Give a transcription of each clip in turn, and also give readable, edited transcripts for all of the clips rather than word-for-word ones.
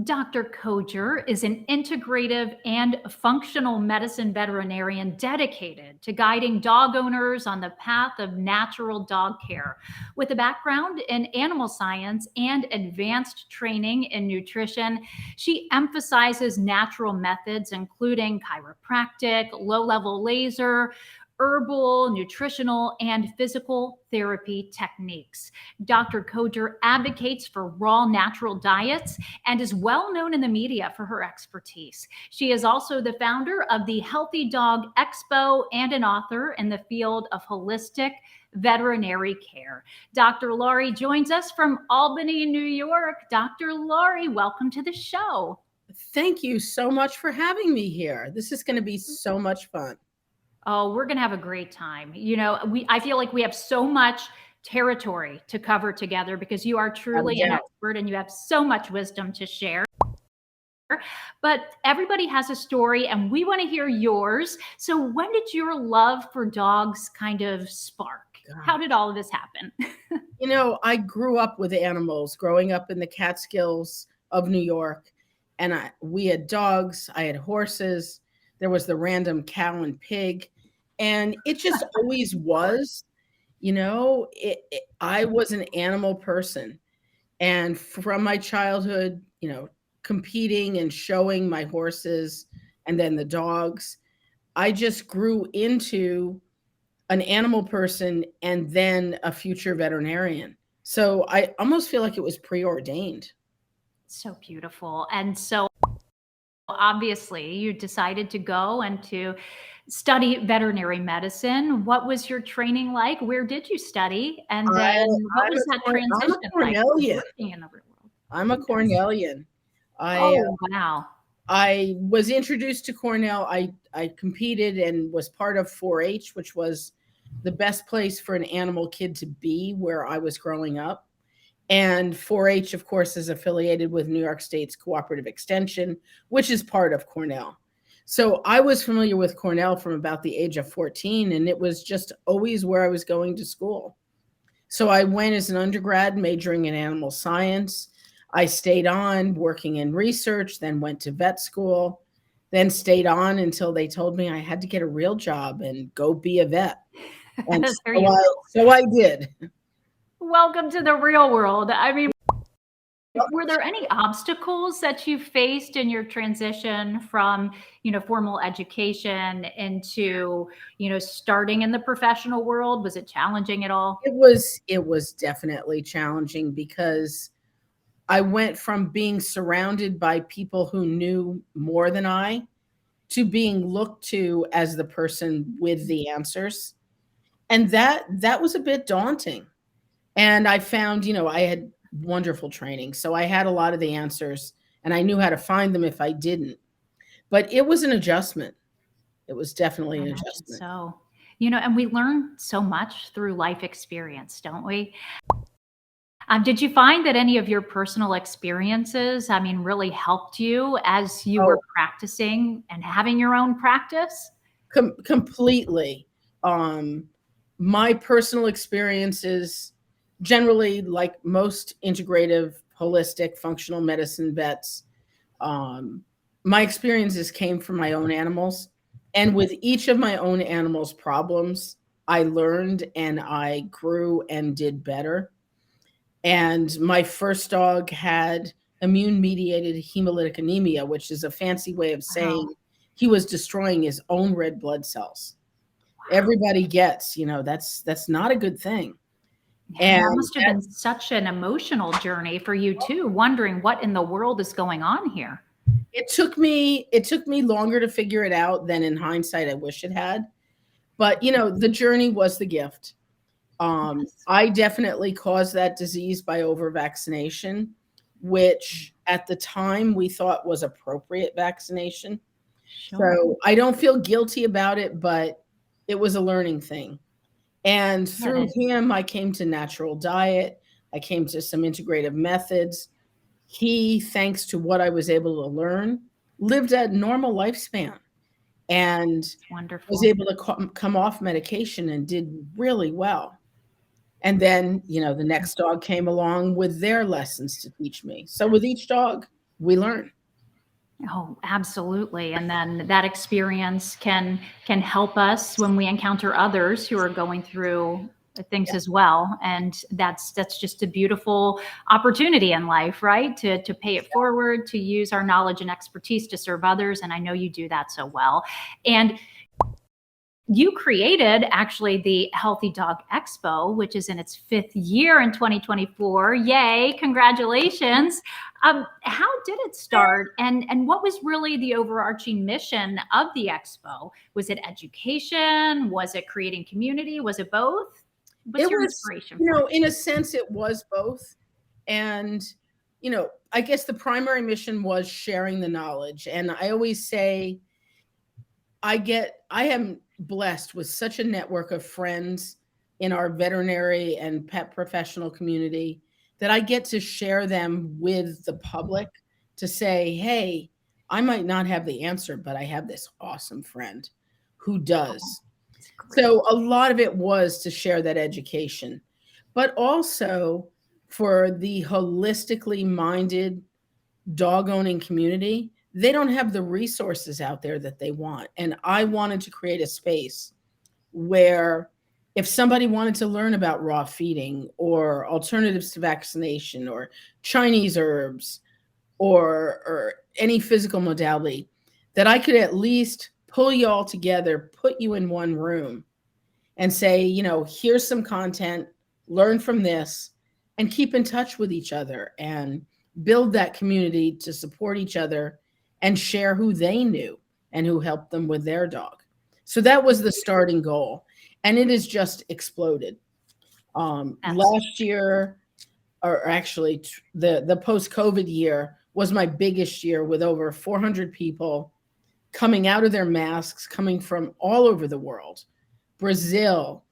Dr. Coger is an integrative and functional medicine veterinarian dedicated to guiding dog owners on the path of natural dog care. With a background in animal science and advanced training in nutrition, she emphasizes natural methods, including chiropractic, low level laser, herbal, nutritional, and physical therapy techniques. Dr. Coger advocates for raw natural diets and is well known in the media for her expertise. She is also the founder of the Healthy Dog Expo and an author in the field of holistic veterinary care. Dr. Laurie joins us from Albany, New York. Dr. Laurie, welcome to the show. Thank you so much for having me here. This is going to be so much fun. Oh, we're going to have a great time. I feel like we have so much territory to cover together because you are truly an expert and you have so much wisdom to share. But everybody has a story and we want to hear yours. So when did your love for dogs kind of spark? How did all of this happen? I grew up with animals, growing up in the Catskills of New York. And we had dogs, I had horses, there was the random cow and pig. And it just always was, I was an animal person. And from my childhood, competing and showing my horses and then the dogs, I just grew into an animal person and then a future veterinarian. So I almost feel like it was preordained. So beautiful. And so obviously you decided to go and to study veterinary medicine. What was your training like? Where did you study? And then what was that transition like? I'm a Cornellian. Wow. I was introduced to Cornell. I competed and was part of 4-H, which was the best place for an animal kid to be where I was growing up. And 4-H, of course, is affiliated with New York State's Cooperative Extension, which is part of Cornell. So I was familiar with Cornell from about the age of 14, and it was just always where I was going to school. So I went as an undergrad majoring in animal science. I stayed on working in research, then went to vet school, then stayed on until they told me I had to get a real job and go be a vet. And so I did. Welcome to the real world. I mean, were there any obstacles that you faced in your transition from, formal education into, starting in the professional world? Was it challenging at all? It was definitely challenging because I went from being surrounded by people who knew more than I to being looked to as the person with the answers. And that was a bit daunting. And I found, I had wonderful training. So I had a lot of the answers and I knew how to find them if I didn't. But it was an adjustment. It was definitely an adjustment. So, and we learn so much through life experience, don't we? Did you find that any of your personal experiences, really helped you as you were practicing and having your own practice? Completely. My personal experiences, generally, like most integrative, holistic, functional medicine vets, my experiences came from my own animals. And with each of my own animals' problems, I learned and I grew and did better. And my first dog had immune-mediated hemolytic anemia, which is a fancy way of saying he was destroying his own red blood cells. Wow. Everybody gets, that's not a good thing. And that must have been such an emotional journey for you too, wondering what in the world is going on here. It took me longer to figure it out than in hindsight I wish it had. But, the journey was the gift. I definitely caused that disease by over-vaccination, which at the time we thought was appropriate vaccination. Sure. So I don't feel guilty about it, but it was a learning thing. And through him, I came to natural diet. I came to some integrative methods. He, thanks to what I was able to learn, lived a normal lifespan and was able to come off medication and did really well. And then, the next dog came along with their lessons to teach me. So with each dog, we learn. Oh, absolutely. And then that experience can help us when we encounter others who are going through things as well. And that's just a beautiful opportunity in life, right? To pay it forward, to use our knowledge and expertise to serve others. And I know you do that so well. And you created actually the Healthy Dog Expo, which is in its 5th year in 2024. Yay, congratulations. How did it start, and what was really the overarching mission of the Expo? Was it education? Was it creating community? Was it both? What's your inspiration? In a sense, it was both. And, I guess the primary mission was sharing the knowledge. And I always say, I am blessed with such a network of friends in our veterinary and pet professional community that I get to share them with the public to say, hey, I might not have the answer, but I have this awesome friend who does. So a lot of it was to share that education, but also for the holistically minded dog owning community, they don't have the resources out there that they want. And I wanted to create a space where if somebody wanted to learn about raw feeding or alternatives to vaccination or Chinese herbs or any physical modality, that I could at least pull you all together, put you in one room and say, here's some content, learn from this, and keep in touch with each other and build that community to support each other and share who they knew and who helped them with their dog. So that was the starting goal. And it has just exploded. Last year, or actually the post-COVID year, was my biggest year with over 400 people coming out of their masks, coming from all over the world. Brazil,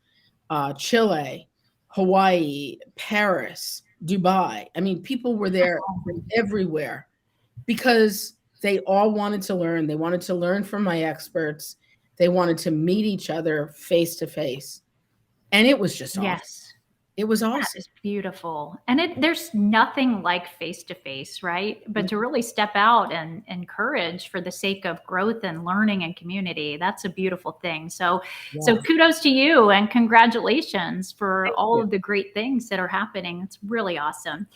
Chile, Hawaii, Paris, Dubai. I mean, people were there from everywhere because they all wanted to learn. They wanted to learn from my experts. They wanted to meet each other face to face. And it was just awesome. Yes. It was awesome. That is beautiful. And there's nothing like face-to-face, right? But to really step out and encourage for the sake of growth and learning and community, that's a beautiful thing. So kudos to you and congratulations for all of the great things that are happening. It's really awesome.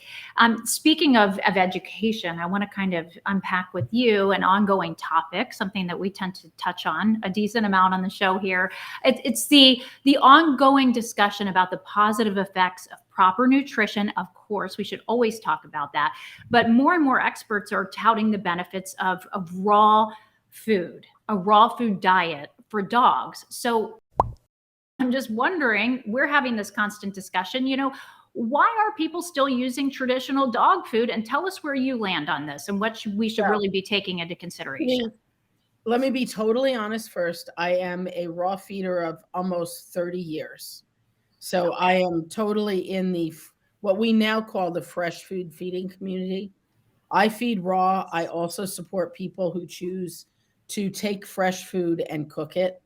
Speaking of education, I want to kind of unpack with you an ongoing topic, something that we tend to touch on a decent amount on the show here. It's the ongoing discussion about the positive effects of proper nutrition. Of course, we should always talk about that. But more and more experts are touting the benefits of raw food, a raw food diet for dogs. So I'm just wondering, we're having this constant discussion, why are people still using traditional dog food? And tell us where you land on this and what we should really be taking into consideration. Let me be totally honest first. I am a raw feeder of almost 30 years. So I am totally in what we now call the fresh food feeding community. I feed raw. I also support people who choose to take fresh food and cook it.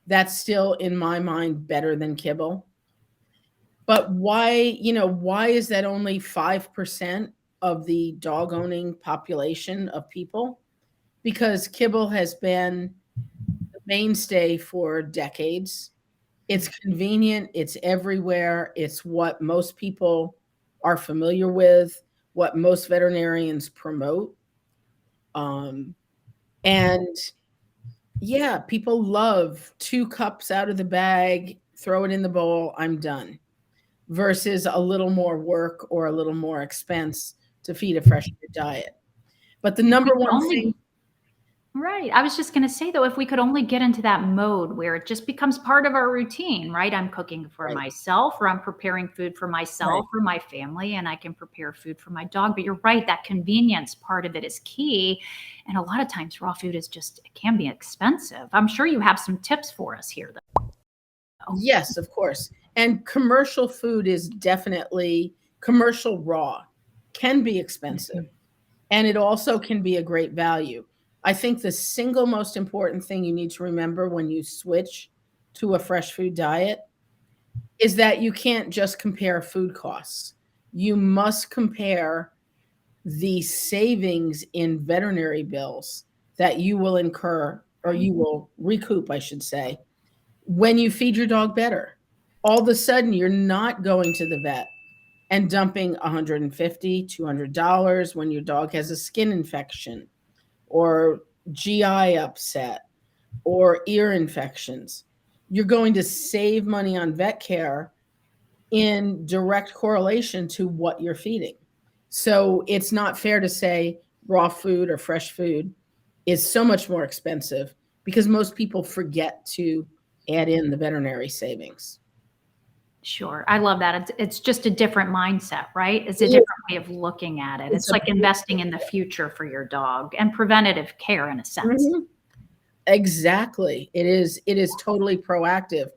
That's still, in my mind, better than kibble. But why is that only 5% of the dog owning population of people? Because kibble has been the mainstay for decades. It's convenient. It's everywhere. It's what most people are familiar with, what most veterinarians promote. And yeah, people love 2 cups out of the bag, throw it in the bowl, I'm done, versus a little more work or a little more expense to feed a fresh food diet. But the number one thing. Right. I was just going to say, though, if we could only get into that mode where it just becomes part of our routine, right? I'm cooking for myself, or I'm preparing food for myself or my family, and I can prepare food for my dog. But you're right, that convenience part of it is key. And a lot of times raw food it can be expensive. I'm sure you have some tips for us here, though. Yes, of course. And commercial food is definitely, commercial raw can be expensive. And it also can be a great value. I think the single most important thing you need to remember when you switch to a fresh food diet is that you can't just compare food costs. You must compare the savings in veterinary bills that you will incur, or you will recoup, I should say, when you feed your dog better. All of a sudden, you're not going to the vet and dumping $150, $200 when your dog has a skin infection or GI upset or ear infections. You're going to save money on vet care in direct correlation to what you're feeding. So it's not fair to say raw food or fresh food is so much more expensive because most people forget to add in the veterinary savings. Sure. I love that. It's just a different mindset, right? It's a Yeah. different way of looking at it. It's It's a like investing in the future for your dog and preventative care in a sense. Mhm. Exactly. It is totally proactive.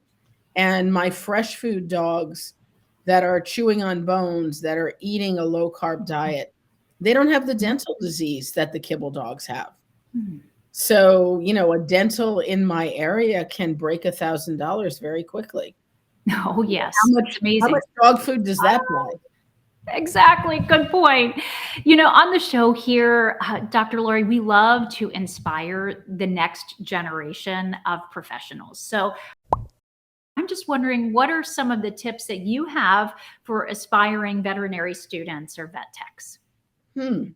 And my fresh food dogs that are chewing on bones, that are eating a low carb diet, they don't have the dental disease that the kibble dogs have. Hmm. So, a dental in my area can break $1,000 very quickly. Oh, yes. How It's much how amazing. much dog food does that buy? Exactly. Good point. On the show here, Dr. Laurie, we love to inspire the next generation of professionals. So I'm just wondering, what are some of the tips that you have for aspiring veterinary students or vet techs?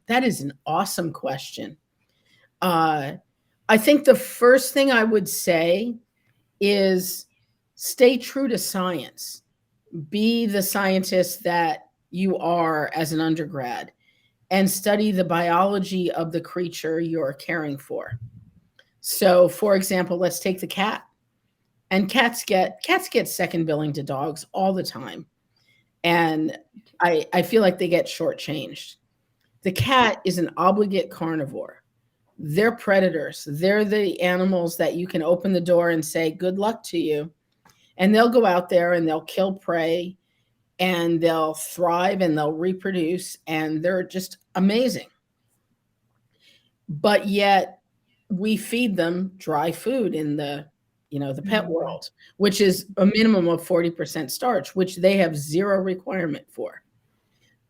That is an awesome question. I think the first thing I would say is stay true to science. Be the scientist that you are as an undergrad and study the biology of the creature you're caring for. So, for example, let's take the cat. And cats get second billing to dogs all the time. And I feel like they get shortchanged. The cat is an obligate carnivore. They're predators. They're the animals that you can open the door and say, good luck to you. And they'll go out there and they'll kill prey and they'll thrive and they'll reproduce and they're just amazing. But yet we feed them dry food in the pet world, which is a minimum of 40% starch, which they have zero requirement for.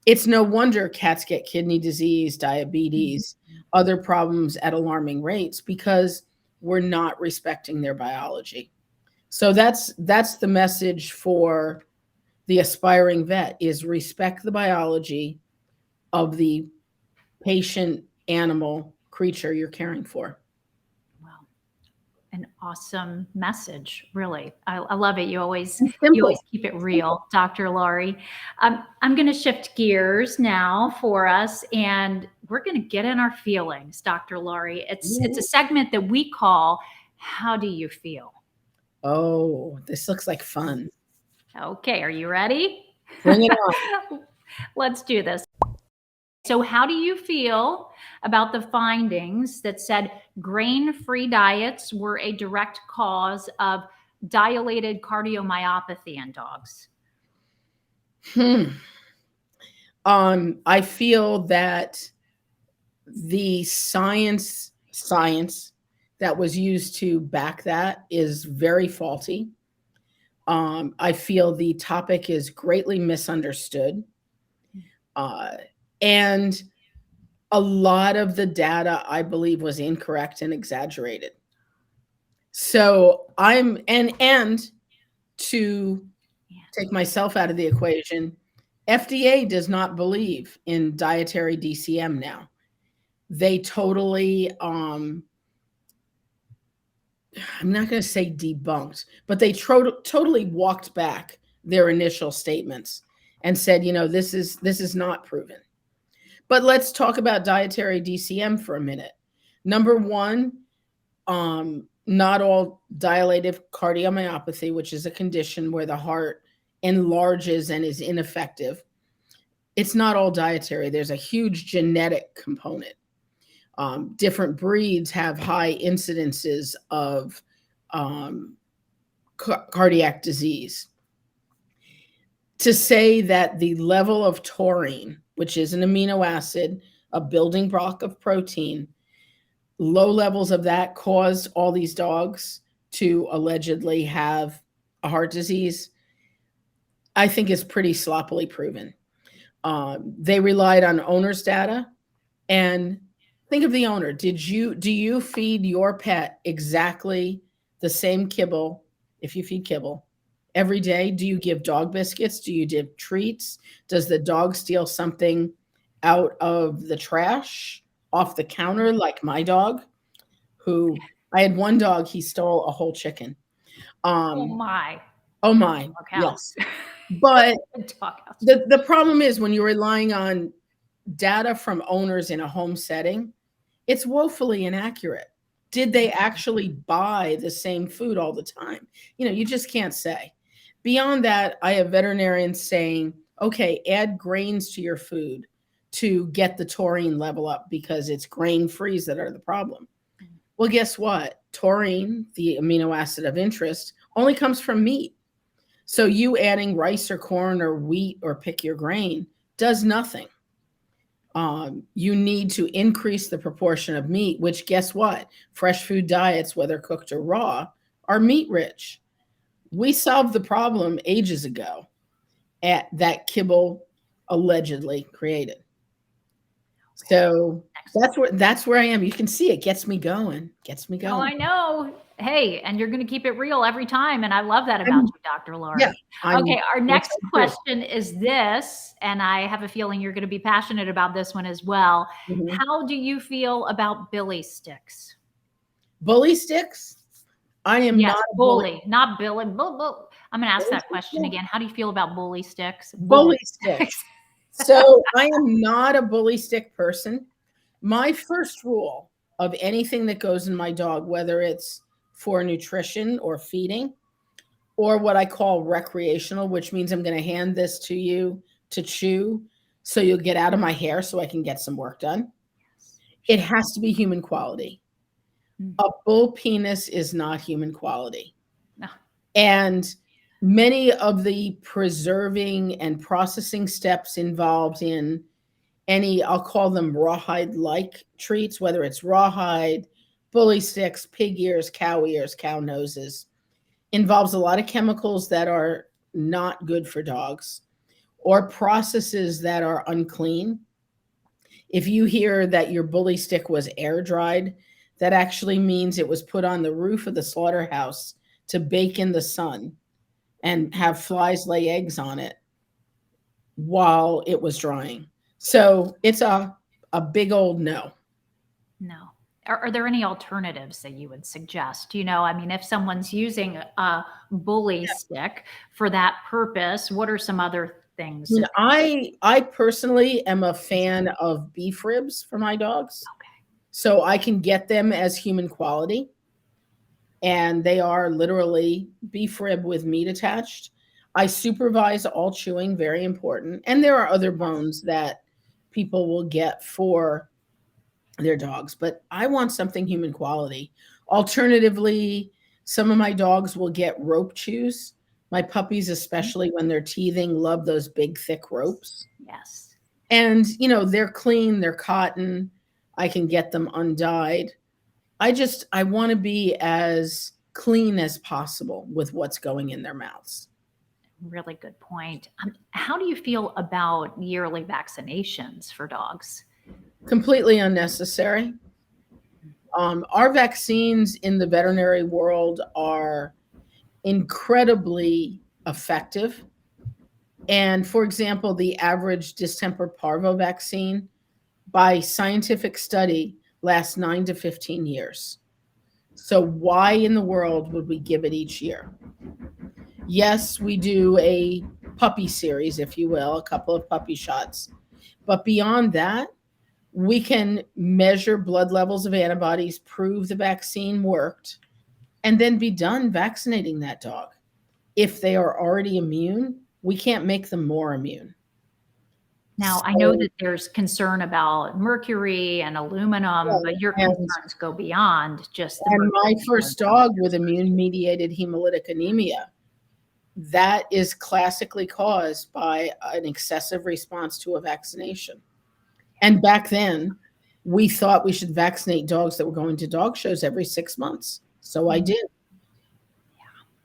It's no wonder cats get kidney disease, diabetes, other problems at alarming rates because we're not respecting their biology. So that's the message for the aspiring vet is respect the biology of the patient animal creature you're caring for. Wow, an awesome message, really. I love it. You always It's you always simple. keep it real, Dr. Laurie. I'm going to shift gears now for us, and we're going to get in our feelings, Dr. Laurie. It's a segment that we call "How Do You Feel?" Oh, this looks like fun. Okay, are you ready? Bring it on. Let's do this. So, how do you feel about the findings that said grain-free diets were a direct cause of dilated cardiomyopathy in dogs? Hmm. I feel that the science that was used to back that is very faulty. I feel the topic is greatly misunderstood. Uh, and a lot of the data, I believe, was incorrect and exaggerated. So and to take myself out of the equation, FDA does not believe in dietary DCM now. They totally, I'm not going to say debunked, but they totally walked back their initial statements and said, this is not proven. But let's talk about dietary DCM for a minute. Number one, not all dilated cardiomyopathy, which is a condition where the heart enlarges and is ineffective. It's not all dietary. There's a huge genetic component. Different breeds have high incidences of cardiac disease. To say that the level of taurine, which is an amino acid, a building block of protein, low levels of that caused all these dogs to allegedly have a heart disease, I think is pretty sloppily proven. They relied on owner's data. And think of the owner. Do you feed your pet exactly the same kibble if you feed kibble every day? Do you give dog biscuits? Do you give treats? Does the dog steal something out of the trash, off the counter, like my dog, who I had one dog, he stole a whole chicken. Oh Um, my. oh my, Doghouse. yes. But Doghouse. the problem is when you're relying on data from owners in a home setting, it's woefully inaccurate. Did they actually buy the same food all the time? You just can't say. Beyond that, I have veterinarians saying, okay, add grains to your food to get the taurine level up because it's grain frees that are the problem. Well, guess what? Taurine, the amino acid of interest, only comes from meat. So you adding rice or corn or wheat or pick your grain does nothing. You need to increase the proportion of meat, which guess what? Fresh food diets, whether cooked or raw, are meat rich. We solved the problem ages ago that kibble allegedly created. So that's where I am. You can see it gets me going. Oh, I know. Hey, and you're going to keep it real every time. And I love that about you, Dr. Laurie. Yeah. Okay, our next question is this, and I have a feeling you're going to be passionate about this one as well. Mhm. How do you feel about billy sticks? Bully sticks? I am Yes, not a bully, not Billy. I'm going to ask Bully that question sticks? again. How do you feel about bully sticks? Bully sticks. So I am not a bully stick person. My first rule of anything that goes in my dog, whether it's for nutrition or feeding, or what I call recreational, which means I'm going to hand this to you to chew so you'll get out of my hair so I can get some work done. It has to be human quality. A bull penis is not human quality. No. And many of the preserving and processing steps involved in any, I'll call them rawhide-like treats, whether it's rawhide, bully sticks, pig ears, cow noses, involves a lot of chemicals that are not good for dogs or processes that are unclean. If you hear that your bully stick was air dried, that actually means it was put on the roof of the slaughterhouse to bake in the sun and have flies lay eggs on it while it was drying. So it's a big old no. No. Are there any alternatives that you would suggest? I mean, if someone's using a bully stick for that purpose, what are some other things? I personally am a fan of beef ribs for my dogs. Okay. So I can get them as human quality. And they are literally beef rib with meat attached. I supervise all chewing, very important. And there are other bones that people will get for their dogs, but I want something human quality. Alternatively, some of my dogs will get rope chews. My puppies, especially when they're teething, love those big, thick ropes. Yes. And, they're clean, they're cotton. I can get them undyed. I want to be as clean as possible with what's going in their mouths. Really good point. How do you feel about yearly vaccinations for dogs? Completely unnecessary. Our vaccines in the veterinary world are incredibly effective. And for example, the average distemper parvo vaccine by scientific study lasts 9 to 15 years. So why in the world would we give it each year? Yes, we do a puppy series, if you will, a couple of puppy shots. But beyond that, we can measure blood levels of antibodies, prove the vaccine worked, and then be done vaccinating that dog. If they are already immune, we can't make them more immune. Now, I know that there's concern about mercury and aluminum, but your concerns go beyond just the And my mercury. first dog with immune-mediated hemolytic anemia, that is classically caused by an excessive response to a vaccination. And back then, we thought we should vaccinate dogs that were going to dog shows every 6 months. So I did.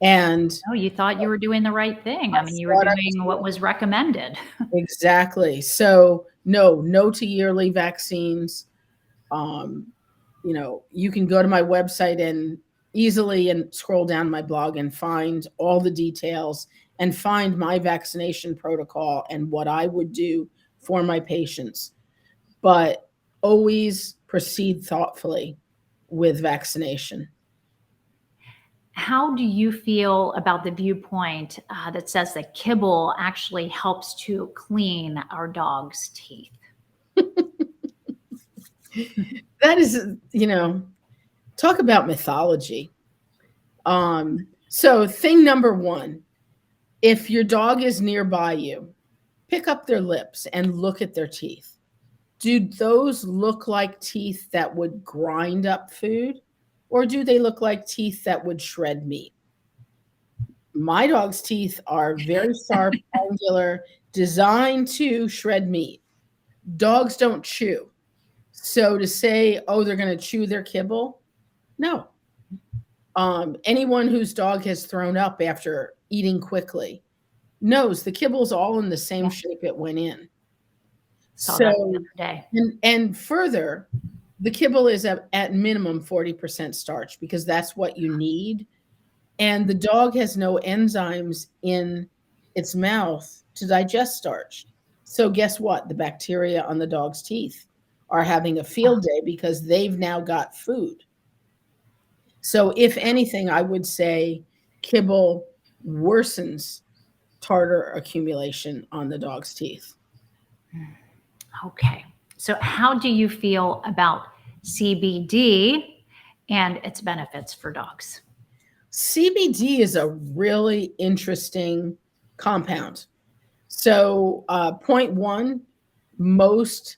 And Oh, you thought you were doing the right thing. I mean, you were thought I was doing what was recommended. exactly. So no to yearly vaccines. Um, you can go to my website and easily and scroll down my blog and find all the details and find my vaccination protocol and what I would do for my patients. But always proceed thoughtfully with vaccination. How do you feel about the viewpoint that says that kibble actually helps to clean our dog's teeth? That is, talk about mythology. So thing number one, if your dog is nearby you, pick up their lips and look at their teeth. Do those look like teeth that would grind up food, or do they look like teeth that would shred meat? My dog's teeth are very sharp, angular, designed to shred meat. Dogs don't chew. So to say, oh, they're going to chew their kibble, no. Anyone whose dog has thrown up after eating quickly knows the kibble's all in the same shape it went in. Saw that the So, other day. and further, the kibble is at minimum 40% starch because that's what you need. And the dog has no enzymes in its mouth to digest starch. So guess what? The bacteria on the dog's teeth are having a field day because they've now got food. So if anything, I would say kibble worsens tartar accumulation on the dog's teeth. Okay. So, how do you feel about CBD and its benefits for dogs? CBD is a really interesting compound. So, point one, most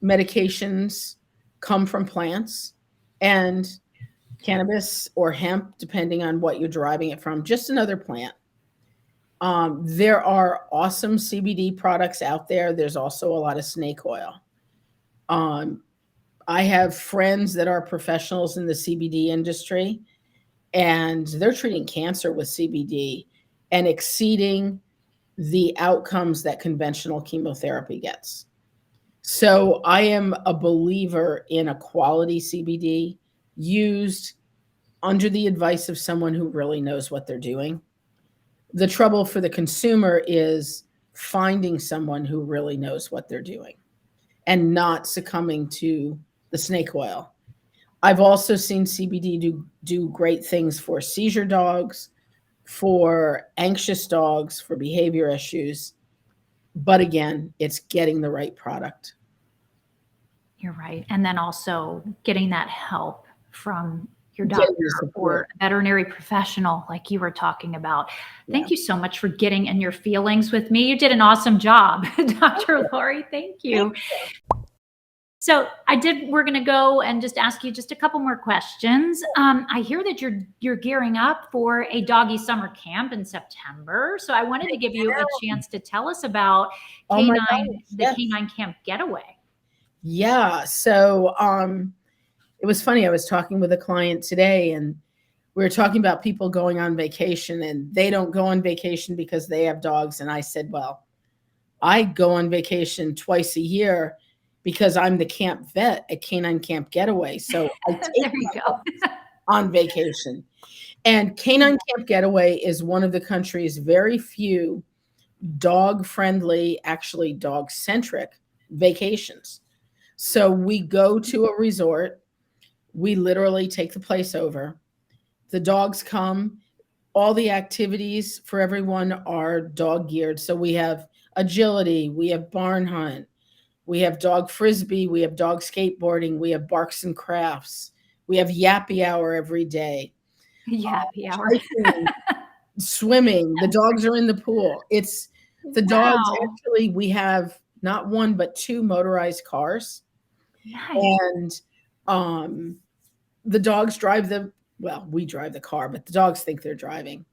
medications come from plants and cannabis or hemp, depending on what you're deriving it from, just another plant. There are awesome CBD products out there. There's also a lot of snake oil. I have friends that are professionals in the CBD industry, and they're treating cancer with CBD and exceeding the outcomes that conventional chemotherapy gets. So I am a believer in a quality CBD used under the advice of someone who really knows what they're doing. The trouble for the consumer is finding someone who really knows what they're doing and not succumbing to the snake oil. I've also seen CBD do great things for seizure dogs, for anxious dogs, for behavior issues. But again, it's getting the right product. You're right. And then also getting that help from your Getting doctor the support. or veterinary professional, like you were talking about. Thank Yeah. you so much for getting in your feelings with me. You did an awesome job, Dr. Laurie. Thank you. So we're going to go and just ask you just a couple more questions. I hear that you're gearing up for a doggy summer camp in September. So I wanted to give you a chance to tell us about Oh my the gosh, yes. Canine Camp Getaway. Yeah. So it was funny. I was talking with a client today and we were talking about people going on vacation and they don't go on vacation because they have dogs. And I said, well, I go on vacation twice a year because I'm the camp vet at Canine Camp Getaway. So I take There you my go. dogs on vacation. And Canine Camp Getaway is one of the country's very few dog-friendly, actually dog-centric vacations. So we go to a resort. We literally take the place over. The dogs come. All the activities for everyone are dog geared. So we have agility, we have barn hunt, we have dog frisbee, we have dog skateboarding, we have barks and crafts, we have yappy hour every day. Yappy hour. Hiking, swimming. The dogs are in the pool. It's the dogs. Wow. Actually, we have not one but two motorized cars, Nice. and the dogs drive we drive the car, but the dogs think they're driving.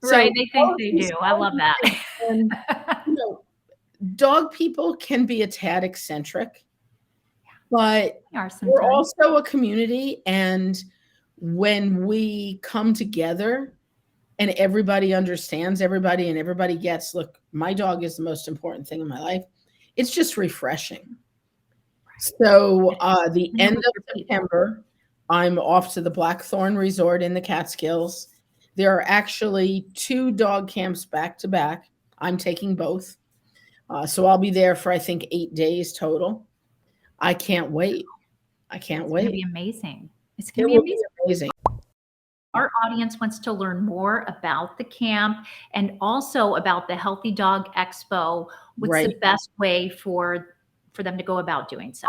Right. So They think they do. I love that. and, dog people can be a tad eccentric, but They are we're sometimes. also a community. And when we come together and everybody understands everybody and everybody gets, look, my dog is the most important thing in my life. It's just refreshing. So the end of September, I'm off to the Blackthorn Resort in the Catskills. There are actually 2 dog camps back to back. I'm taking both. So I'll be there for, I think, 8 days total. I can't wait. I can't wait. It's going to be amazing. It's going to be amazing. Our audience wants to learn more about the camp and also about the Healthy Dog Expo. What's the best way for them to go about doing so?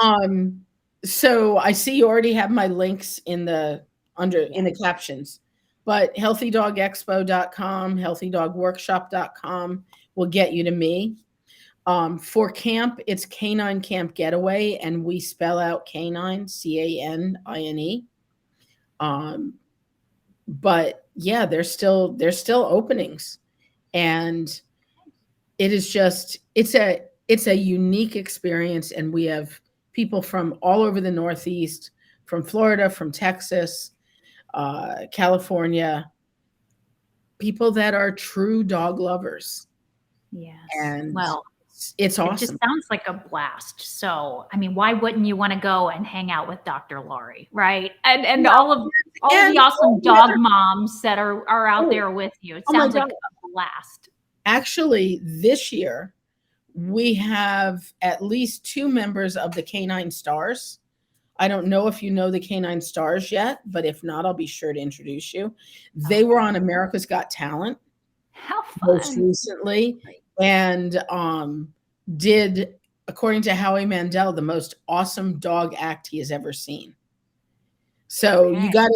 So I see you already have my links in the in the captions, but healthydogexpo.com, healthydogworkshop.com will get you to me. For camp, it's Canine Camp Getaway, and we spell out canine, CANINE. But yeah, there's still openings, and it is just, it's a unique experience. And we have people from all over the Northeast, from Florida, from Texas, California, people that are true dog lovers. Yes. And well, it's awesome. It just sounds like a blast. So, I mean, why wouldn't you want to go and hang out with Dr. Laurie, right? And all of the awesome dog moms that are out there with you. It sounds like a blast. Actually, this year, we have at least 2 members of the Canine Stars. I don't know if you know the Canine Stars yet, but if not, I'll be sure to introduce you. They were on America's Got Talent. How fun. Most recently, and did, according to Howie Mandel, the most awesome dog act he has ever seen. So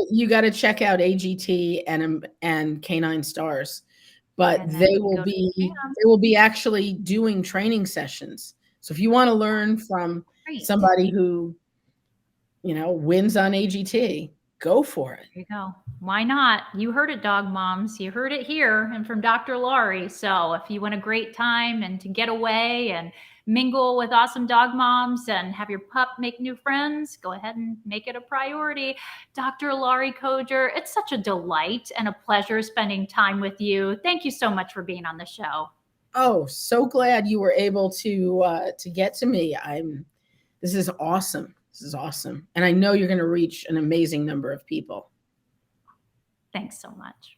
you got to check out AGT and Canine Stars, but they will be actually doing training sessions. So if you want to learn from somebody who, you know, wins on AGT, go for it. There you go. Why not? You heard it, dog moms. You heard it here and from Dr. Laurie. So if you want a great time and to get away and mingle with awesome dog moms and have your pup make new friends, go ahead and make it a priority. Dr. Laurie Coger, it's such a delight and a pleasure spending time with you. Thank you so much for being on the show. Oh, so glad you were able to get to me. This is awesome. This is awesome. And I know you're going to reach an amazing number of people. Thanks so much.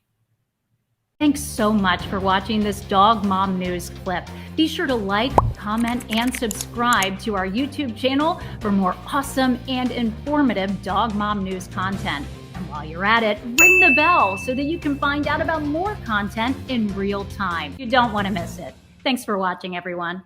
Thanks so much for watching this Dog Mom News clip. Be sure to like, comment, and subscribe to our YouTube channel for more awesome and informative Dog Mom News content. And while you're at it, ring the bell so that you can find out about more content in real time. You don't want to miss it. Thanks for watching, everyone.